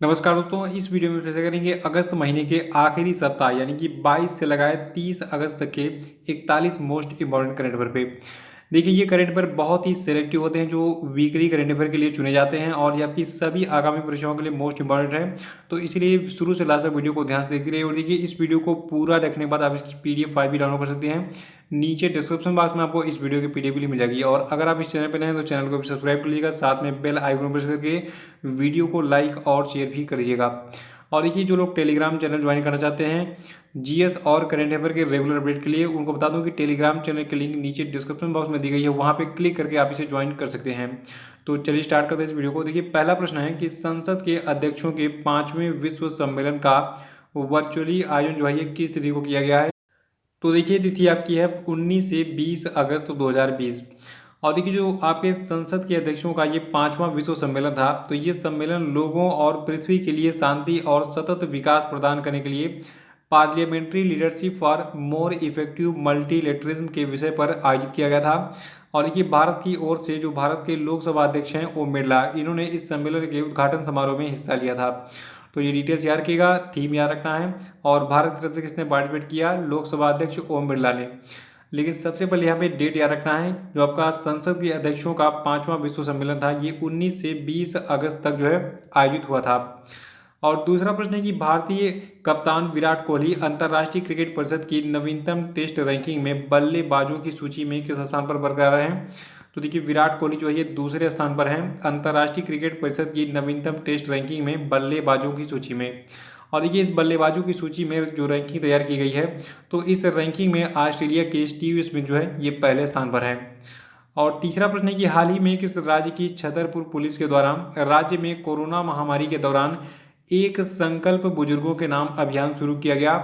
नमस्कार दोस्तों, इस वीडियो में चर्चा करेंगे अगस्त महीने के आखिरी सप्ताह यानी कि 22 से लगाए 30 अगस्त तक के 41 मोस्ट इंपॉर्टेंट करंट अफेयर पे। देखिए, ये करंट अफेयर बहुत ही सिलेक्टिव होते हैं जो वीकली करंट अफेयर के लिए चुने जाते हैं और ये आपकी सभी आगामी परीक्षाओं के लिए मोस्ट इंपॉर्टेंट है। तो इसलिए शुरू से लास्ट तक वीडियो को ध्यान से देखते रहिए और देखिए, इस वीडियो को पूरा देखने के बाद आप इसकी पीडीएफ फाइल भी डाउनलोड कर सकते हैं। नीचे डिस्क्रिप्शन बॉक्स में आपको इस वीडियो की पीडीएफ भी मिल जाएगी और अगर आप इस चैनल पर नए हैं तो चैनल को भी सब्सक्राइब कर लीजिएगा, साथ में बेल आइकन प्रेस करके वीडियो को लाइक और शेयर भी कर दीजिएगा। और देखिए, जो लोग टेलीग्राम चैनल ज्वाइन करना चाहते हैं जीएस और करंट अफेयर के रेगुलर अपडेट के लिए, उनको बता दूं कि टेलीग्राम चैनल की लिंक नीचे डिस्क्रिप्शन बॉक्स में दी गई है, वहां पे क्लिक करके आप इसे ज्वाइन कर सकते हैं। तो चलिए स्टार्ट करते हैं इस वीडियो को। देखिए, पहला प्रश्न है कि संसद के अध्यक्षों के 5वें विश्व सम्मेलन का वर्चुअली आयोजन जो है ये किस तिथि को किया गया है। तो देखिए, तिथि आपकी है 19 से 20 अगस्त 2020। और देखिए, जो आपके संसद के अध्यक्षों का ये 5वां विश्व सम्मेलन था, तो ये सम्मेलन लोगों और पृथ्वी के लिए शांति और सतत विकास प्रदान करने के लिए parliamentary leadership for more effective multilateralism के विषय पर आयोजित किया गया था। और देखिए, भारत की ओर से जो भारत के लोकसभा अध्यक्ष हैं ओम बिरला, इन्होंने इस सम्मेलन के उद्घाटन समारोह में हिस्सा लिया था। तो ये डिटेल्स याद रखिएगा, थीम याद रखना है। और भारत की तरफ से किसने पार्टिसिपेट किया? लोकसभा अध्यक्ष ओम बिरला ने। लेकिन सबसे पहले यहाँ पे डेट याद रखना है, जो आपका संसद के अध्यक्षों का 5वां विश्व सम्मेलन था ये 19 से 20 अगस्त तक जो है आयोजित हुआ था। और दूसरा प्रश्न है कि भारतीय कप्तान विराट कोहली अंतर्राष्ट्रीय क्रिकेट परिषद की नवीनतम टेस्ट रैंकिंग में बल्लेबाजों की सूची में किस स्थान पर बरकरार हैं। तो देखिए, विराट कोहली जो है ये दूसरे स्थान पर हैं अंतर्राष्ट्रीय क्रिकेट परिषद की नवीनतम टेस्ट रैंकिंग में बल्लेबाजों की सूची में। और देखिए, इस बल्लेबाजों की सूची में जो रैंकिंग तैयार की गई है, तो इस रैंकिंग में ऑस्ट्रेलिया के स्टीव स्मिथ जो है ये पहले स्थान पर है। और तीसरा प्रश्न है कि हाल ही में किस राज्य की छतरपुर पुलिस के द्वारा राज्य में कोरोना महामारी के दौरान एक संकल्प बुजुर्गों के नाम अभियान शुरू किया गया।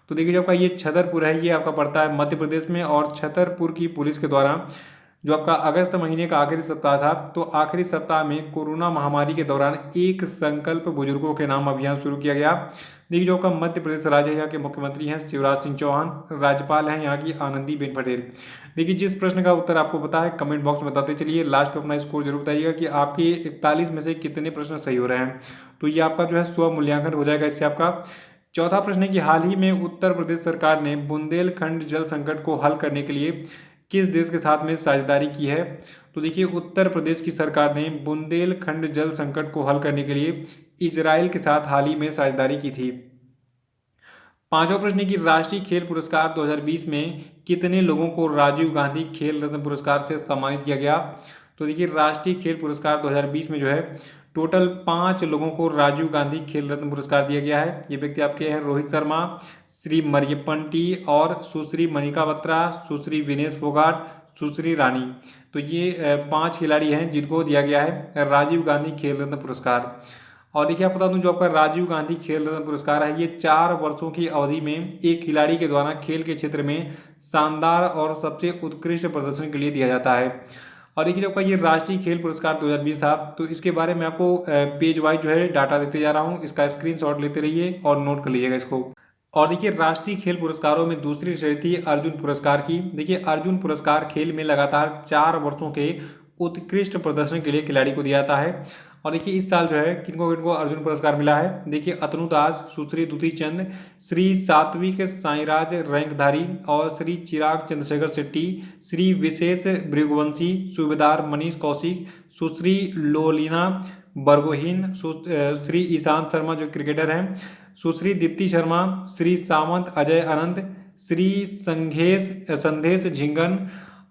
तो देखिए, जो आपका ये छतरपुर है ये आपका पड़ता है मध्य प्रदेश में। और छतरपुर की पुलिस के द्वारा जो आपका अगस्त महीने का आखिरी सप्ताह था, तो आखिरी सप्ताह में कोरोना महामारी के दौरान एक संकल्प बुजुर्गों के नाम अभियान शुरू किया गया। देखिए, जो आपका मध्य प्रदेश राज्य है, यहाँ के मुख्यमंत्री हैं शिवराज सिंह चौहान, राज्यपाल हैं यहाँ की आनंदीबेन पटेल। देखिए, जिस प्रश्न का उत्तर आपको पता है कमेंट बॉक्स में बताते चलिए, लास्ट में अपना स्कोर जरूर बताइएगा कि आपके 41 में से कितने प्रश्न सही हो रहे हैं। तो ये आपका जो है स्व मूल्यांकन हो जाएगा इससे आपका। चौथा प्रश्न है कि हाल ही में उत्तर प्रदेश सरकार ने बुंदेलखंड जल संकट को हल करने के लिए किस देश के साथ में साझेदारी की है। तो देखिए, उत्तर प्रदेश की सरकार ने बुंदेलखंड जल संकट को हल करने के लिए इजराइल के साथ हाल ही में साझेदारी की थी। पांचवा प्रश्न है कि राष्ट्रीय खेल पुरस्कार 2020 में कितने लोगों को राजीव गांधी खेल रत्न पुरस्कार से सम्मानित किया गया। तो देखिए, राष्ट्रीय खेल पुरस्कार 2020 में जो है टोटल 5 लोगों को राजीव गांधी खेल रत्न पुरस्कार दिया गया है। ये व्यक्ति आपके हैं रोहित शर्मा, श्री मरियप्पन और सुश्री मनिका बत्रा, सुश्री विनेश फोगाट, सुश्री रानी। तो ये 5 खिलाड़ी हैं जिनको दिया गया है राजीव गांधी खेल रत्न पुरस्कार। और देखिए, आप बता दूं जो आपका राजीव गांधी खेल रत्न पुरस्कार है ये 4 वर्षों की अवधि में एक खिलाड़ी के द्वारा खेल के क्षेत्र में शानदार और सबसे उत्कृष्ट प्रदर्शन के लिए दिया जाता है। और देखिए, जो आपका ये राष्ट्रीय खेल पुरस्कार 2020 था, तो इसके बारे में आपको पेज वाइज जो है डाटा देते जा रहा हूँ, इसका स्क्रीनशॉट लेते रहिए और नोट कर लीजिएगा इसको। और देखिए, राष्ट्रीय खेल पुरस्कारों में दूसरी श्रेणी थी अर्जुन पुरस्कार की। देखिए, अर्जुन पुरस्कार खेल में लगातार 4 वर्षों के उत्कृष्ट प्रदर्शन के लिए खिलाड़ी को दिया जाता है। और देखिए, इस साल जो है किनको किनको अर्जुन पुरस्कार मिला है। देखिए, अतनु दास, सुश्री दुती चंद, श्री सात्विक साईराज रैंकधारी और श्री चिराग चंद्रशेखर शेट्टी, श्री विशेष भृगुवंशी, सूबेदार मनीष कौशिक, सुश्री लोलिना बरगोहीन, श्री ईशांत शर्मा जो क्रिकेटर हैं, सुश्री दीप्ति शर्मा, श्री सावंत अजय अनंत, श्री संदेश झिंगन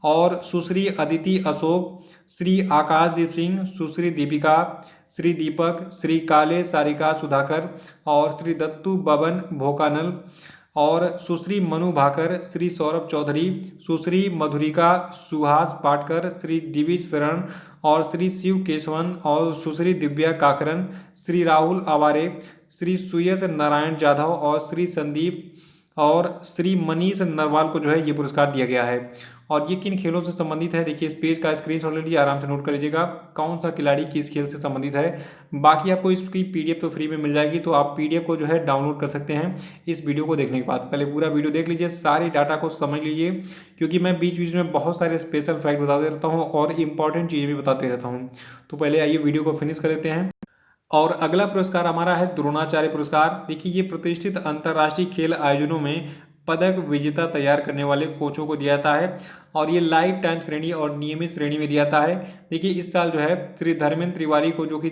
और सुश्री अदिति अशोक, श्री आकाशदीप सिंह, सुश्री दीपिका, श्री दीपक, श्री काले सारिका सुधाकर और श्री दत्तू बबन भोकानल और सुश्री मनु भाकर, श्री सौरभ चौधरी, सुश्री मधुरिका सुहास पाटकर, श्री दिविज शरण और श्री शिव केशवन और सुश्री दिव्या काकरन, श्री राहुल आवारे, श्री सुयश नारायण जाधव और श्री संदीप और श्री मनीष नरवाल को जो है ये पुरस्कार दिया गया है। और ये किन खेलों से संबंधित है, देखिए इस पेज का स्क्रीनशॉट ले लीजिए, आराम से नोट कर लीजिएगा कौन सा खिलाड़ी किस खेल से संबंधित है। बाकी आपको इसकी पीडीएफ तो फ्री में मिल जाएगी, तो आप पीडीएफ को जो है डाउनलोड कर सकते हैं इस वीडियो को देखने के बाद। पहले पूरा वीडियो देख लीजिए, सारी डाटा को समझ लीजिए, क्योंकि मैं बीच बीच में बहुत सारे स्पेशल फैक्ट बताते रहता हूँ और इंपॉर्टेंट चीज़ें भी बताते रहता हूँ। तो पहले आइए वीडियो को फिनिश कर लेते हैं। और अगला पुरस्कार हमारा है द्रोणाचार्य पुरस्कार। देखिए ये प्रतिष्ठित अंतर्राष्ट्रीय खेल आयोजनों में पदक विजेता तैयार करने वाले कोचों को दिया जाता है और ये लाइफ टाइम श्रेणी और नियमित श्रेणी में दिया जाता है। देखिए इस साल जो है श्री धर्मेंद्र तिवारी को, जो कि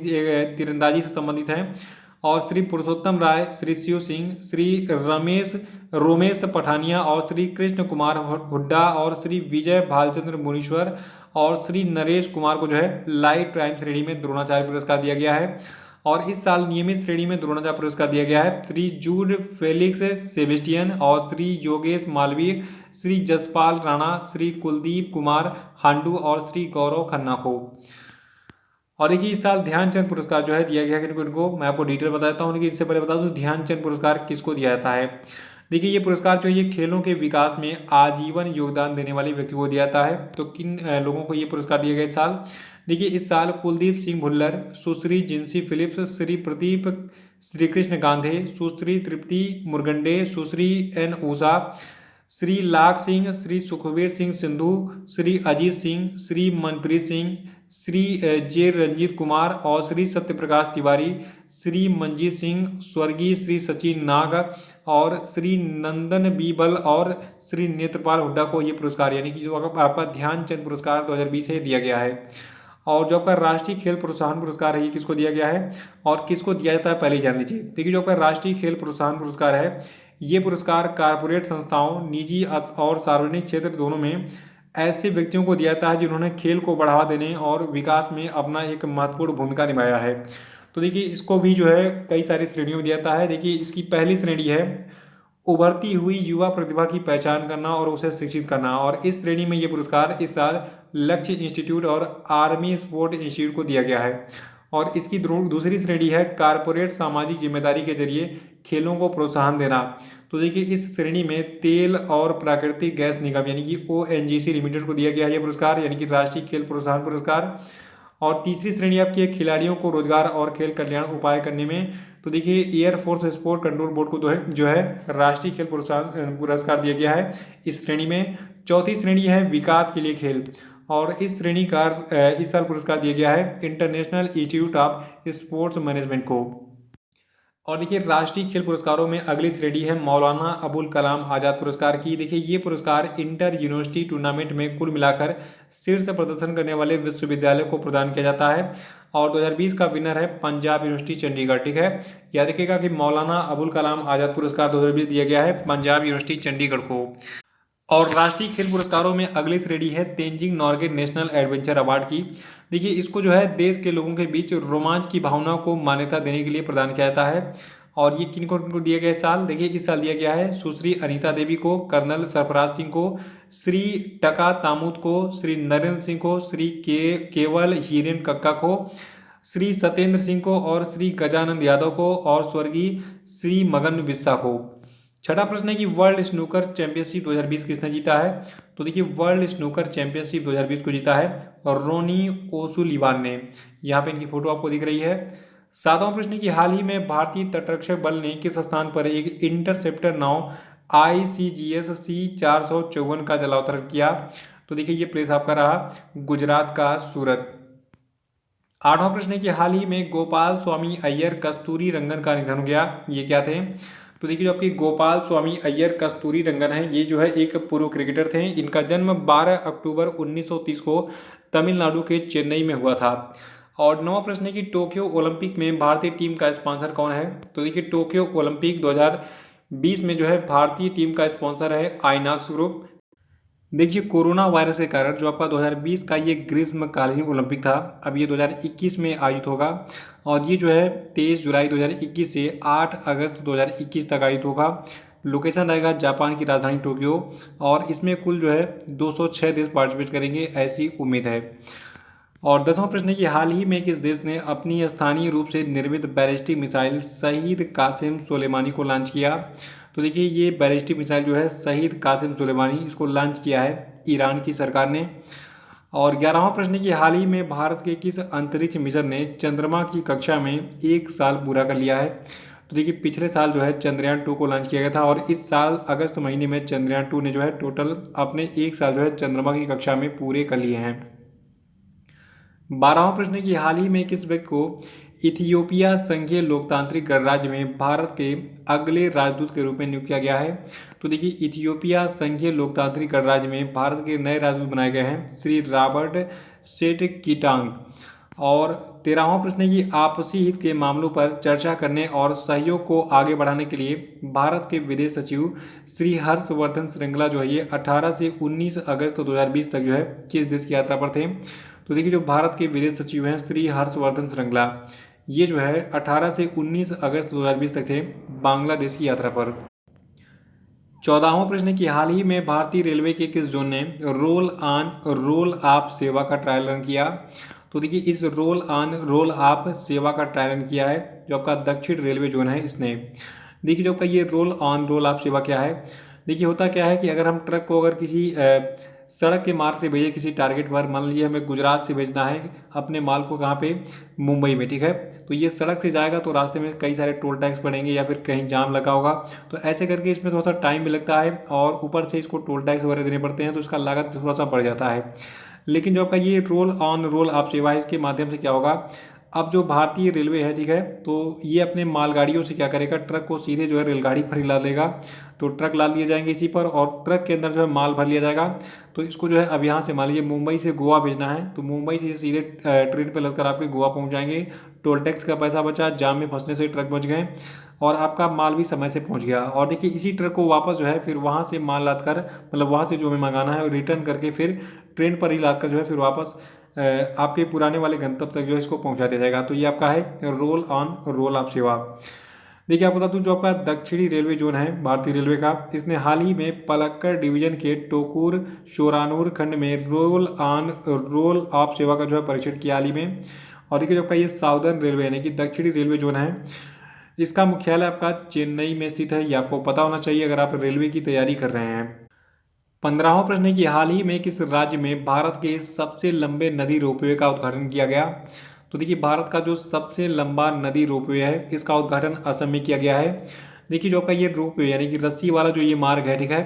तीरंदाजी से संबंधित हैं, और श्री पुरुषोत्तम राय, श्री शिव सिंह, श्री रोमेश पठानिया और श्री कृष्ण कुमार हुड्डा और श्री विजय भालचंद्र मुनीश्वर और श्री नरेश कुमार को जो है लाइफ टाइम श्रेणी में द्रोणाचार्य पुरस्कार दिया गया है। और इस साल नियमित श्रेणी में द्रोणाचार्य पुरस्कार दिया गया है श्री जूड फेलिक्स सेबेस्टियन और श्री योगेश मालवीय, श्री जसपाल राणा, श्री कुलदीप कुमार हांडू और श्री गौरव खन्ना को। और देखिए इस साल ध्यानचंद पुरस्कार जो है दिया गया है किनको, मैं आपको डिटेल बता देता हूँ, लेकिन इससे पहले बता दूँ ध्यानचंद पुरस्कार किसको दिया जाता है। देखिए ये पुरस्कार जो है ये खेलों के विकास में आजीवन योगदान देने वाले व्यक्ति को दिया जाता है। तो किन लोगों को ये पुरस्कार दिया गया इस साल? देखिए इस साल कुलदीप सिंह भुल्लर, सुश्री जिंसी फिलिप्स, श्री प्रदीप श्री कृष्ण गांधे, सुश्री तृप्ति मुरगंडे, सुश्री एन ऊषा, श्री लाख सिंह, श्री सुखवीर सिंह सिंधु, श्री अजीत सिंह, श्री मनप्रीत सिंह, श्री जे रंजीत कुमार और श्री सत्यप्रकाश तिवारी, श्री मंजीत सिंह, स्वर्गीय श्री सचिन नाग और श्री नंदन बीबल और श्री नेत्रपाल हुड्डा को ये पुरस्कार यानी कि जो आपका ध्यानचंद पुरस्कार 2020 है दिया गया है। और जो आपका राष्ट्रीय खेल प्रोत्साहन पुरस्कार है ये किसको दिया गया है और किसको दिया जाता है पहले जान लीजिए। देखिए जो आपका राष्ट्रीय खेल प्रोत्साहन पुरस्कार है ये पुरस्कार कारपोरेट संस्थाओं, निजी और सार्वजनिक क्षेत्र दोनों में ऐसे व्यक्तियों को दिया जाता है जिन्होंने खेल को बढ़ावा देने और विकास में अपना एक महत्वपूर्ण भूमिका निभाया है। तो देखिए इसको भी जो है कई सारी श्रेणियों में दिया जाता है। देखिए इसकी पहली श्रेणी है उभरती हुई युवा प्रतिभा की पहचान करना और उसे शिक्षित करना, और इस श्रेणी में ये पुरस्कार इस साल लक्ष्य इंस्टीट्यूट और आर्मी स्पोर्ट इंस्टीट्यूट को दिया गया है। और इसकी दूसरी श्रेणी है कारपोरेट सामाजिक जिम्मेदारी के जरिए खेलों को प्रोत्साहन देना। तो देखिए इस श्रेणी में तेल और प्राकृतिक गैस निगम यानी कि ONGC लिमिटेड को दिया गया है ये पुरस्कार यानी कि राष्ट्रीय खेल प्रोत्साहन पुरस्कार। और तीसरी श्रेणी आपकी है खिलाड़ियों को रोजगार और खेल कल्याण उपाय करने में। तो देखिए एयरफोर्स स्पोर्ट कंट्रोल बोर्ड को जो है राष्ट्रीय खेल प्रोत्साहन पुरस्कार दिया गया है इस श्रेणी में। चौथी श्रेणी है विकास के लिए खेल, और इस श्रेणी का इस साल पुरस्कार दिया गया है international institute of sports management को। और देखिए राष्ट्रीय खेल पुरस्कारों में अगली श्रेणी है मौलाना अबुल कलाम आज़ाद पुरस्कार की। देखिए ये पुरस्कार इंटर यूनिवर्सिटी टूर्नामेंट में कुल मिलाकर शीर्ष प्रदर्शन करने वाले विश्वविद्यालय को प्रदान किया जाता है। और 2020 का विनर है पंजाब यूनिवर्सिटी चंडीगढ़। ठीक है, याद रखिएगा कि मौलाना अबुल कलाम आज़ाद पुरस्कार 2020 दिया गया है पंजाब यूनिवर्सिटी चंडीगढ़ को। और राष्ट्रीय खेल पुरस्कारों में अगली श्रेणी है Tenzing Norgay national adventure award की। देखिए इसको जो है देश के लोगों के बीच रोमांच की भावना को मान्यता देने के लिए प्रदान किया जाता है। और ये किनको दिया गया इस साल? देखिए इस साल दिया गया है सुश्री अनीता देवी को, कर्नल सरफराज सिंह को, श्री टका तामुत को, श्री नरेंद्र सिंह को, श्री केवल हीरेन कक्का को, श्री सत्येंद्र सिंह को और श्री गजानंद यादव को और स्वर्गीय श्री मगन बिस्सा को। छठा प्रश्न है कि वर्ल्ड स्नूकर चैंपियनशिप 2020 किसने जीता है? तो देखिए वर्ल्ड स्नूकर चैंपियनशिप 2020 को जीता है और रोनी ओसुलिवान ने। यहाँ पे इनकी फोटो आपको दिख रही है। सातवां प्रश्न है कि हाल ही में भारतीय तटरक्षक बल ने किस स्थान पर एक इंटरसेप्टर नाव ICGS C454 का जलावतरण किया? तो देखिए ये प्लेस आपका रहा गुजरात का सूरत। आठवां प्रश्न है कि हाल ही में गोपाल स्वामी अय्यर कस्तूरी रंगन का निधन हो गया, ये क्या थे? तो देखिए जो आपकी गोपाल स्वामी अय्यर कस्तूरी रंगन है ये जो है एक पूर्व क्रिकेटर थे। इनका जन्म 12 अक्टूबर 1930 को तमिलनाडु के चेन्नई में हुआ था। और नौवां प्रश्न है कि टोक्यो ओलंपिक में भारतीय टीम का स्पॉन्सर कौन है? तो देखिए टोक्यो ओलंपिक 2020 में जो है भारतीय टीम का स्पॉन्सर है आइनॉक्स ग्रुप। देखिए कोरोना वायरस के कारण जो आपका 2020 का ये ग्रीष्मकालीन ओलंपिक था, अब ये 2021 में आयोजित होगा और ये जो है 23 जुलाई 2021 से 8 अगस्त 2021 तक आयोजित होगा। लोकेशन रहेगा जापान की राजधानी टोक्यो और इसमें कुल जो है 206 देश पार्टिसिपेट करेंगे ऐसी उम्मीद है। और 10वां प्रश्न है कि हाल ही में किस देश ने अपनी स्थानीय रूप से निर्मित बैलिस्टिक मिसाइल शहीद कासिम सुलेमानी को लॉन्च किया? तो देखिए ये बैलिस्टिक मिसाइल जो है शहीद कासिम सुलेमानी इसको लॉन्च किया है ईरान की सरकार ने। और 11वां प्रश्न है कि हाल ही में भारत के किस अंतरिक्ष मिशन ने चंद्रमा की कक्षा में 1 साल पूरा कर लिया है? तो देखिए पिछले साल जो है चंद्रयान 2 को लॉन्च किया गया था और इस साल अगस्त महीने में चंद्रयान 2 ने जो है टोटल अपने 1 साल जो है चंद्रमा की कक्षा में पूरे कर लिए हैं। 12वां प्रश्न है कि हाल ही में किस व्यक्ति को इथियोपिया संघीय लोकतांत्रिक गणराज्य में भारत के अगले राजदूत के रूप में नियुक्त किया गया है? तो देखिए इथियोपिया संघीय लोकतांत्रिक गणराज्य में भारत के नए राजदूत बनाए गए हैं श्री रॉबर्ट सेठकिटांग। और 13वां प्रश्न है कि आपसी हित के मामलों पर चर्चा करने और सहयोग को आगे बढ़ाने के लिए भारत के विदेश सचिव श्री हर्षवर्धन श्रृंगला जो है ये 18 से 19 अगस्त 2020 तक जो है किस देश की यात्रा पर थे? तो देखिए जो भारत के विदेश सचिव हैं श्री हर्षवर्धन श्रृंगला, ये जो है 18 से 19 अगस्त 2020 तक थे बांग्लादेश की यात्रा पर। 14वां प्रश्न है कि हाल ही में भारतीय रेलवे के किस जोन ने रोल ऑन रोल ऑफ सेवा का ट्रायल रन किया? तो देखिए इस रोल ऑन रोल ऑफ सेवा का ट्रायल रन किया है जो आपका दक्षिण रेलवे जोन है इसने। देखिए जो आपका ये रोल ऑन रोल ऑफ सेवा क्या है? देखिए होता क्या है कि अगर हम ट्रक को अगर किसी सड़क के मार्ग से भेजे किसी टारगेट पर, मान लीजिए हमें गुजरात से भेजना है अपने माल को कहाँ पे, मुंबई में, ठीक है। तो ये सड़क से जाएगा तो रास्ते में कई सारे टोल टैक्स पड़ेंगे या फिर कहीं जाम लगा होगा, तो ऐसे करके इसमें थोड़ा सा टाइम भी लगता है और ऊपर से इसको टोल टैक्स वगैरह देने पड़ते हैं, तो इसका लागत थोड़ा सा बढ़ जाता है। लेकिन जो आपका ये रोल ऑन रोल ऑफ सेवा है इसके माध्यम से क्या होगा, अब जो भारतीय रेलवे है, ठीक है, तो ये अपने मालगाड़ियों से क्या करेगा, ट्रक को सीधे जो है रेलगाड़ी पर ही ला देगा। तो ट्रक ला दिए जाएंगे इसी पर और ट्रक के अंदर जो है माल भर लिया जाएगा। तो इसको जो है अब यहाँ से मान लीजिए मुंबई से गोवा भेजना है तो मुंबई से सीधे ट्रेन पर लगकर आपके गोवा पहुँच जाएंगे। टोल टैक्स का पैसा बचा, जाम में फंसने से ट्रक बच गए और आपका माल भी समय से पहुँच गया। और देखिए इसी ट्रक को वापस जो है फिर वहाँ से माल लाद कर, मतलब वहाँ से जो हमें मंगाना है रिटर्न करके फिर ट्रेन पर ही लाद कर जो है फिर वापस आपके पुराने वाले गंतव्य तक जो है इसको पहुंचा दिया जाएगा। तो ये आपका है रोल ऑन रोल ऑफ सेवा। देखिए आपको बता दूं जो आपका दक्षिणी रेलवे जोन है भारतीय रेलवे का, इसने हाल ही में पलक्कड़ डिवीजन के टोकूर शोरानूर खंड में रोल ऑन रोल ऑफ सेवा का जो है परीक्षण किया हाल ही में। और देखिए जो आपका ये साउदर्न रेलवे यानी कि दक्षिणी रेलवे जोन है, इसका मुख्यालय आपका चेन्नई में स्थित है। ये आपको पता होना चाहिए अगर आप रेलवे की तैयारी कर रहे हैं। 15वां प्रश्न है कि हाल ही में किस राज्य में भारत के सबसे लंबे नदी रोपवे का उद्घाटन किया गया? तो देखिए भारत का जो सबसे लंबा नदी रोपवे है इसका उद्घाटन असम में किया गया है। देखिए जो आपका ये रोपवे यानी कि रस्सी वाला जो ये मार्ग है, ठीक है,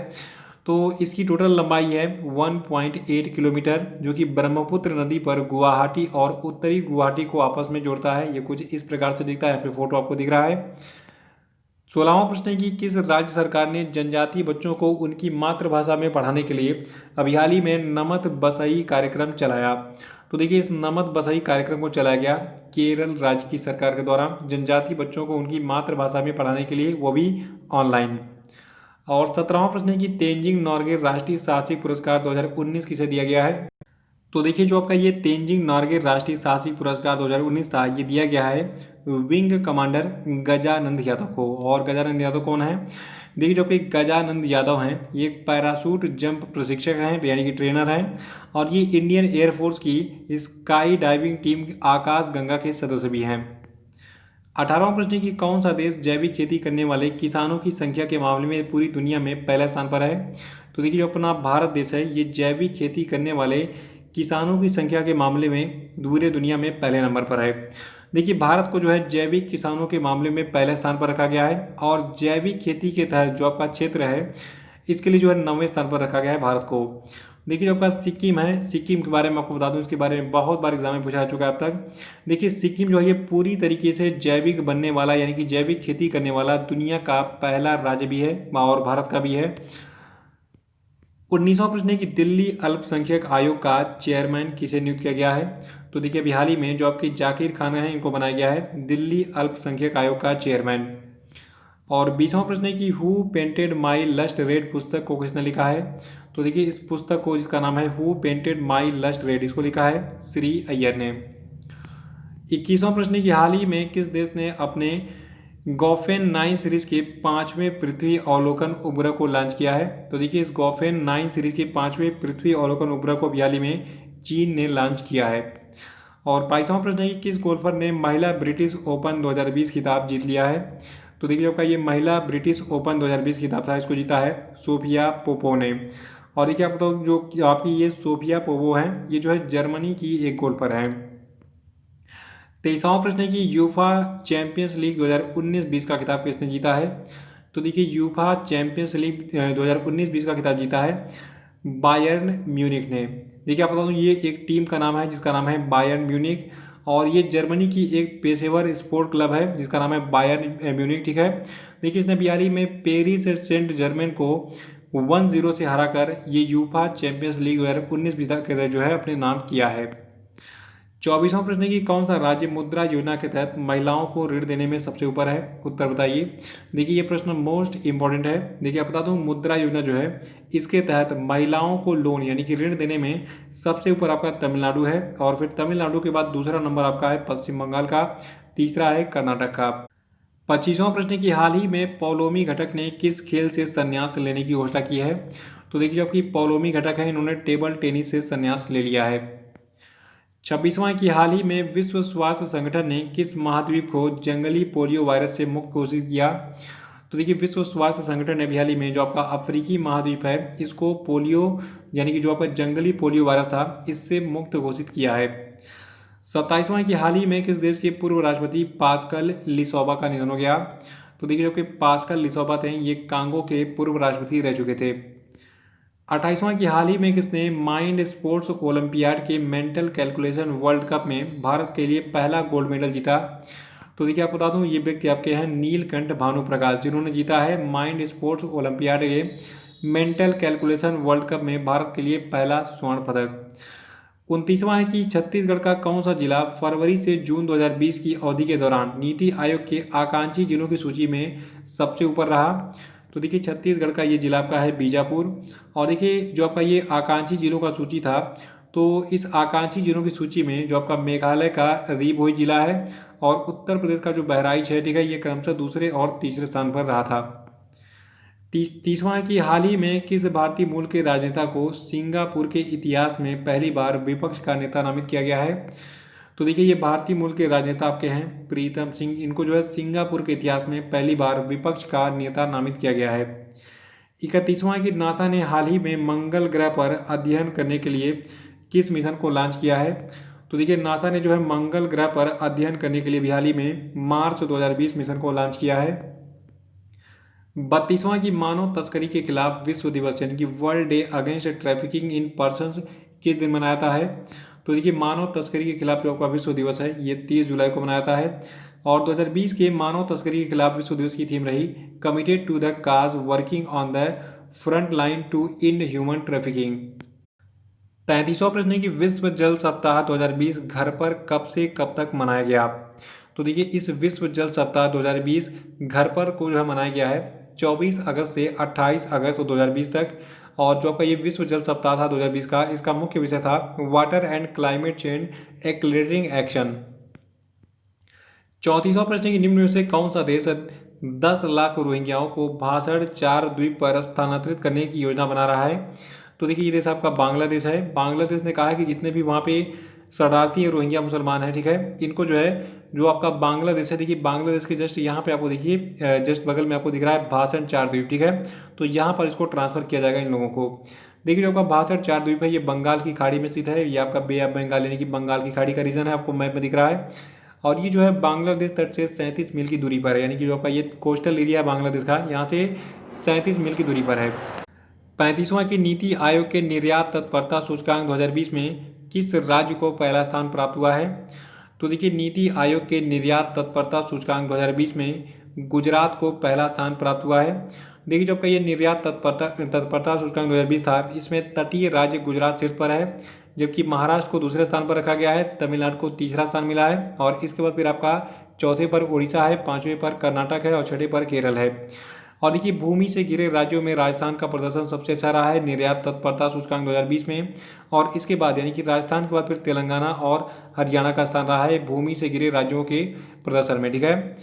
तो इसकी टोटल लंबाई है 1.8 किलोमीटर, जो कि ब्रह्मपुत्र नदी पर गुवाहाटी और उत्तरी गुवाहाटी को आपस में जोड़ता है। ये कुछ इस प्रकार से दिखता है, यहाँ पे फोटो आपको दिख रहा है। 16वां प्रश्न है कि किस राज्य सरकार ने जनजातीय बच्चों को उनकी मातृभाषा में पढ़ाने के लिए अभी हाल ही में नमत बसई कार्यक्रम चलाया? तो देखिए इस नमत बसई कार्यक्रम को चलाया गया केरल राज्य की सरकार के द्वारा जनजातीय बच्चों को उनकी मातृभाषा में पढ़ाने के लिए, वो भी ऑनलाइन। और 17वां प्रश्न है कि तेंजिंग नोर्गे राष्ट्रीय साहसिक पुरस्कार 2019 किसे दिया गया है? तो देखिए जो आपका ये तेंजिंग नोर्गे राष्ट्रीय साहसिक पुरस्कार 2019 था, ये दिया गया है विंग कमांडर गजानंद यादव को। और गजानंद यादव कौन है? देखिए जो कि गजानंद यादव हैं, ये एक पैराशूट जंप प्रशिक्षक हैं यानी कि ट्रेनर हैं और ये इंडियन एयरफोर्स की स्काई डाइविंग टीम आकाश गंगा के सदस्य भी हैं। 18वां प्रश्न है कि कौन सा देश जैविक खेती करने वाले किसानों की संख्या के मामले में पूरी दुनिया में पहले स्थान पर है? तो देखिए जो अपना भारत देश है ये जैविक खेती करने वाले किसानों की संख्या के मामले में पूरे दुनिया में पहले नंबर पर है। देखिए भारत को जो है जैविक किसानों के मामले में पहले स्थान पर रखा गया है और जैविक खेती के तहत जो आपका क्षेत्र है इसके लिए जो है 9वें स्थान पर रखा गया है भारत को। देखिए जो आपका सिक्किम है, सिक्किम के बारे में आपको बता दूं, इसके बारे में बहुत बार एग्जाम में पूछा जा चुका है अब तक। देखिए सिक्किम जो है ये पूरी तरीके से जैविक बनने वाला यानी कि जैविक खेती करने वाला दुनिया का पहला राज्य भी है और भारत का भी है। 19वां प्रश्न है कि दिल्ली अल्पसंख्यक आयोग का चेयरमैन किसे नियुक्त किया गया है? तो देखिए अभी हाल ही में जो आपके जाकिर खान हैं इनको बनाया गया है दिल्ली अल्पसंख्यक आयोग का चेयरमैन। और 20वां प्रश्न है कि who painted my lust red पुस्तक को किसने लिखा है? तो देखिए इस पुस्तक को जिसका नाम है who painted my lust red, इसको लिखा है श्री अय्यर ने। 21वां प्रश्न है कि हाल ही में किस देश ने अपने गॉफेन 9 सीरीज के 5वें पृथ्वी अवलोकन उपग्रह को लॉन्च किया है? तो देखिए इस गॉफेन 9 सीरीज के 5वें पृथ्वी अवलोकन उपग्रह को हाल ही में चीन ने लॉन्च किया है। और 22वां प्रश्न है कि किस गोल्फर ने महिला ब्रिटिश ओपन 2020 खिताब जीत लिया है? तो देखिए आपका ये महिला ब्रिटिश ओपन 2020 खिताब था, इसको जीता है सोफिया पोपो ने। और देखिए आप बताओ जो आपकी ये सोफिया पोपो हैं ये जो है जर्मनी की एक गोल्फर है। 23वां प्रश्न है कि यूफा चैंपियंस लीग 2019-20 का खिताब किसने जीता है? तो देखिए यूफा चैंपियंस लीग 2019-20 का खिताब जीता है बायर्न म्यूनिक ने। देखिए आप बता दूं ये एक टीम का नाम है जिसका नाम है बायर्न म्यूनिक और ये जर्मनी की एक पेशेवर स्पोर्ट क्लब है जिसका नाम है बायर्न म्यूनिख, ठीक है। देखिए इसने हाल ही में पेरिस सेंट जर्मेन को 1-0 से हराकर ये यूफा चैंपियंस लीग 2019 जीता के जो है अपने नाम किया है। 24वां प्रश्न है कि कौन सा राज्य मुद्रा योजना के तहत महिलाओं को ऋण देने में सबसे ऊपर है? उत्तर बताइए। देखिए ये प्रश्न मोस्ट इंपॉर्टेंट है। देखिए आप बता दूं, मुद्रा योजना जो है इसके तहत महिलाओं को लोन यानी कि ऋण देने में सबसे ऊपर आपका तमिलनाडु है, और फिर तमिलनाडु के बाद दूसरा नंबर आपका है पश्चिम बंगाल का, तीसरा है कर्नाटक का। 25वां प्रश्न है कि हाल ही में पौलोमी घटक ने किस खेल से संन्यास लेने की घोषणा की है? तो देखिए जो आपकी पौलोमी घटक है इन्होंने टेबल टेनिस से संन्यास ले लिया है। 26वां की हाल ही में विश्व स्वास्थ्य संगठन ने किस महाद्वीप को जंगली पोलियो वायरस से मुक्त घोषित किया? तो देखिए विश्व स्वास्थ्य संगठन ने हाल ही में जो आपका अफ्रीकी महाद्वीप है इसको पोलियो यानी कि जो आपका जंगली पोलियो वायरस था इससे मुक्त घोषित किया है। 27वां की हाल ही में किस देश के पूर्व राष्ट्रपति पास्कल लिसोबा का निधन हो गया? तो देखिए जो कि पास्कल लिसोबा थे ये कांगो के पूर्व राष्ट्रपति रह चुके थे। 28वां की हाल ही में किसने माइंड स्पोर्ट्स ओलंपियाड के मेंटल कैलकुलेशन वर्ल्ड कप में भारत के लिए पहला गोल्ड मेडल जीता? तो देखिए आप बता दूं ये व्यक्ति आपके हैं नीलकंठ भानु प्रकाश, जिन्होंने जीता है माइंड स्पोर्ट्स ओलंपियाड के मेंटल कैलकुलेशन वर्ल्ड कप में भारत के लिए पहला स्वर्ण पदक। 29वां है कि छत्तीसगढ़ का कौन सा जिला फरवरी से जून 2020 की अवधि के दौरान नीति आयोग के आकांक्षी जिलों की सूची में सबसे ऊपर रहा? तो देखिए छत्तीसगढ़ का ये जिला आपका है बीजापुर। और देखिए जो आपका ये आकांक्षी जिलों का सूची था तो इस आकांक्षी जिलों की सूची में जो आपका मेघालय का रीभोई जिला है और उत्तर प्रदेश का जो बहराइच है, ठीक है, ये क्रमशः दूसरे और तीसरे स्थान पर रहा था। तीसवां है कि हाल ही में किस भारतीय मूल के राजनेता को सिंगापुर के इतिहास में पहली बार विपक्ष का नेता नामित किया गया है? तो देखिए ये भारतीय मूल के राजनेता आपके हैं प्रीतम सिंह, इनको जो है सिंगापुर के इतिहास में पहली बार विपक्ष का नेता नामित किया गया है। 31वां कि नासा ने हाल ही में मंगल ग्रह पर अध्ययन करने के लिए किस मिशन को लॉन्च किया है? तो देखिए नासा ने जो है मंगल ग्रह पर अध्ययन करने के लिए हाल ही में मार्च 2020 मिशन को लॉन्च किया है। 32वां की मानव तस्करी के खिलाफ विश्व दिवस यानी कि world day against trafficking in persons किस दिन मनाया जाता है? तो देखिए मानव तस्करी के खिलाफ जो आपका विश्व दिवस है ये 30 जुलाई को मनाया जाता है। और 2020 के मानव तस्करी के खिलाफ विश्व दिवस की थीम रही committed to the cause working on the front line to end human trafficking. 33वां प्रश्न है कि विश्व जल सप्ताह 2020 घर पर कब से कब तक मनाया गया? तो देखिए इस विश्व जल सप्ताह 2020 घर पर को जो है मनाया गया है 24 अगस्त से 28 अगस्त 2020 तक। और जो आपका ये विश्व जल सप्ताह था 2020 का, इसका मुख्य विषय था water and climate change accelerating action. 34वां प्रश्न है कि निम्न में से कौन सा देश 10 लाख रोहिंग्याओं को भाषण 4 द्वीप पर स्थानांतरित करने की योजना बना रहा है? तो देखिए ये देश आपका बांग्लादेश है। बांग्लादेश ने कहा है कि जितने भी वहाँ पे शरणार्थी रोहिंग्या मुसलमान हैं, ठीक है, इनको जो है जो आपका बांग्लादेश है, देखिए बांग्लादेश के जस्ट यहाँ पे आपको देखिए जस्ट बगल में आपको दिख रहा है भाषण 4 द्वीप, ठीक है, तो यहाँ पर इसको ट्रांसफर किया जाएगा इन लोगों को। देखिए जो आपका भाषण 4 द्वीप है ये बंगाल की खाड़ी में स्थित है, ये आपका बे ऑफ बंगाल यानी कि बंगाल की खाड़ी का रीजन है, आपको मैप में दिख रहा है। और ये जो है बांग्लादेश तट से 37 मील की दूरी पर है, यानी कि जो आपका ये कोस्टल एरिया है बांग्लादेश का, यहाँ से 37 मील की दूरी पर है। 35वां की नीति आयोग के निर्यात तत्परता सूचकांक 2020 में किस राज्य को पहला स्थान प्राप्त हुआ है? तो देखिए नीति आयोग के निर्यात तत्परता सूचकांक 2020 में गुजरात को पहला स्थान प्राप्त हुआ है। देखिए जो आपका ये निर्यात तत्परता सूचकांक 2020 था इसमें तटीय राज्य गुजरात शीर्ष पर है, जबकि महाराष्ट्र को दूसरे स्थान पर रखा गया है, तमिलनाडु को तीसरा स्थान मिला है, और इसके बाद फिर आपका चौथे पर उड़ीसा है, पांचवें पर कर्नाटक है और छठे पर केरल है। और देखिए भूमि से घिरे राज्यों में राजस्थान का प्रदर्शन सबसे अच्छा रहा है निर्यात तत्परता सूचकांक 2020 में, और इसके बाद यानी कि राजस्थान के बाद फिर तेलंगाना और हरियाणा का स्थान रहा है भूमि से घिरे राज्यों के प्रदर्शन में, ठीक है।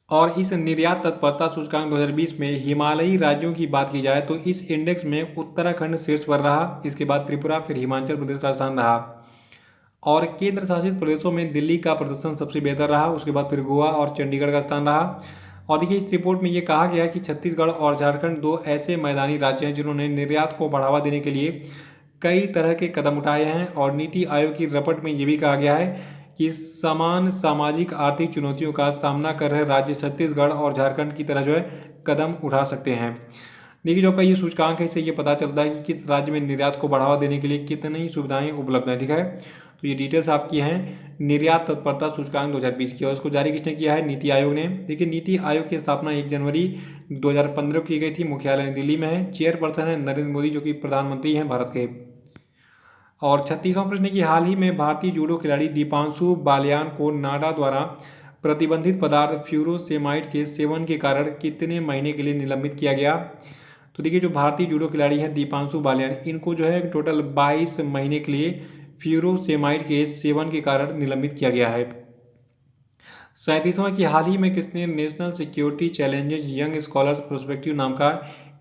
और इस निर्यात तत्परता सूचकांक 2020 में हिमालयी राज्यों की बात की जाए तो इस इंडेक्स में उत्तराखंड शीर्ष पर रहा, इसके बाद त्रिपुरा, फिर हिमाचल प्रदेश का स्थान रहा। और केंद्र शासित प्रदेशों में दिल्ली का प्रदर्शन सबसे बेहतर रहा, उसके बाद फिर गोवा और चंडीगढ़ का स्थान रहा। और देखिए इस रिपोर्ट में ये कहा गया कि छत्तीसगढ़ और झारखंड दो ऐसे मैदानी राज्य हैं जिन्होंने निर्यात को बढ़ावा देने के लिए कई तरह के कदम उठाए हैं। और नीति आयोग की रिपोर्ट में ये भी कहा गया है कि समान सामाजिक आर्थिक चुनौतियों का सामना कर रहे राज्य छत्तीसगढ़ और झारखंड की तरह जो है कदम उठा सकते हैं। देखिए जो आपका ये सूचकांक है इससे ये पता चलता है कि किस राज्य में निर्यात को बढ़ावा देने के लिए कितनी सुविधाएं उपलब्ध हैं, ठीक है। तो ये डिटेल्स आपकी हैं निर्यात तत्परता सूचकांक 2020 की, और इसको जारी किसने किया है? नीति आयोग ने। देखिए नीति आयोग की स्थापना 1 जनवरी 2015 की गई थी, मुख्यालय दिल्ली में है। चेयरपर्सन है नरेंद्र मोदी जो कि प्रधानमंत्री हैं भारत के। और 36वां प्रश्न की हाल ही में भारतीय जूडो खिलाड़ी दीपांशु बालियान को नाडा द्वारा प्रतिबंधित पदार्थ फ्यूरोसेमाइड के सेवन के कारण कितने महीने के लिए निलंबित किया गया? तो देखिए जो भारतीय जूडो खिलाड़ी हैं दीपांशु बालियान, इनको जो है टोटल 22 महीने के लिए फ्यूरोसेमाइड के सेवन के कारण निलंबित किया गया है। 37वां की हाल ही में किसने national security challenges young scholars prospective नाम का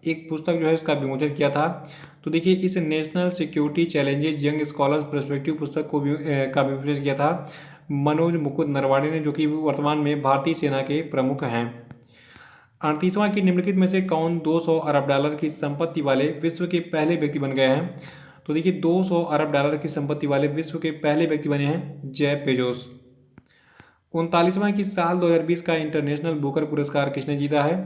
एक पुस्तक जो है इसका विमोचन किया था? तो देखिए इस national security challenges young scholars prospective पुस्तक को का विमोचन किया था मनोज मुकुंद नरवाणे ने, जो कि वर्तमान में भारतीय सेना के प्रमुख हैं। 38वां की निम्नलिखित में से कौन 200 अरब डॉलर की संपत्ति वाले विश्व के पहले व्यक्ति बन गए हैं? तो देखिए 200 अरब डॉलर की संपत्ति वाले विश्व के पहले व्यक्ति बने हैं जेफ बेजोस। 39वां की साल 2020 का इंटरनेशनल बुकर पुरस्कार किसने जीता है?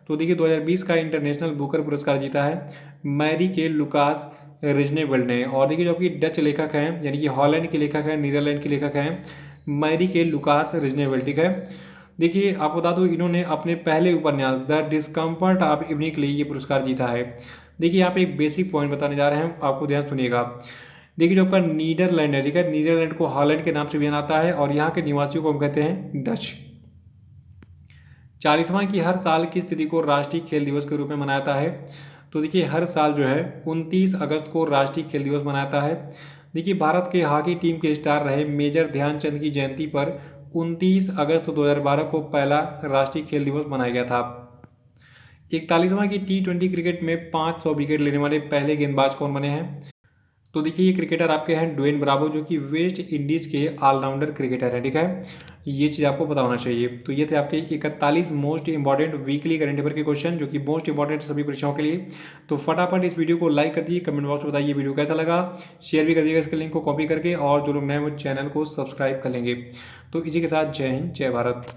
तो देखिए 2020 का इंटरनेशनल बुकर पुरस्कार जीता है मैरी के लुकास रिजनेवेल्ड ने। और देखिए जो आपकी डच लेखक हैं यानी कि हॉलैंड के लेखक हैं, नीदरलैंड के लेखक हैं मैरी के लुकास रिजनेवेल्ड, ठीक है। देखिए आपको बता दूं इन्होंने अपने पहले उपन्यास द डिस्कम्फर्ट ऑफ इवनिंग के लिए ये पुरस्कार जीता है। देखिए यहाँ पे एक बेसिक पॉइंट बताने जा रहे हैं, आपको ध्यान सुनिएगा। देखिए जो आपका नीदरलैंड है, ठीक है, नीदरलैंड को हॉलैंड के नाम से भी जाना जाता है और यहाँ के निवासियों को हम कहते हैं डच। 40वां की हर साल किस तिथि को राष्ट्रीय खेल दिवस के रूप में मनाया जाता है? तो देखिए हर साल जो है 29 अगस्त को राष्ट्रीय खेल दिवस मनाया जाता है। देखिए भारत के हॉकी टीम के स्टार रहे मेजर ध्यानचंद की जयंती पर 29 अगस्त 2012 को पहला राष्ट्रीय खेल दिवस मनाया गया था। 41वां की T20 क्रिकेट में 500 विकेट लेने वाले पहले गेंदबाज कौन बने हैं? तो देखिए ये क्रिकेटर आपके हैं ड्वेन ब्रावो, जो कि वेस्ट इंडीज के ऑलराउंडर क्रिकेटर हैं, ठीक है। ये चीज़ आपको पता होना चाहिए। तो ये थे आपके 41 most important weekly current affair के क्वेश्चन, जो कि मोस्ट इंपॉर्टेंट सभी परीक्षाओं के लिए। तो फटाफट इस वीडियो को लाइक कर दीजिए, कमेंट बॉक्स में बताइए वीडियो कैसा लगा, शेयर भी कर दीजिएगा इसके लिंक को कॉपी करके, और जो लोग नए वो चैनल को सब्सक्राइब कर लेंगे। तो इसी के साथ जय हिंद जय भारत।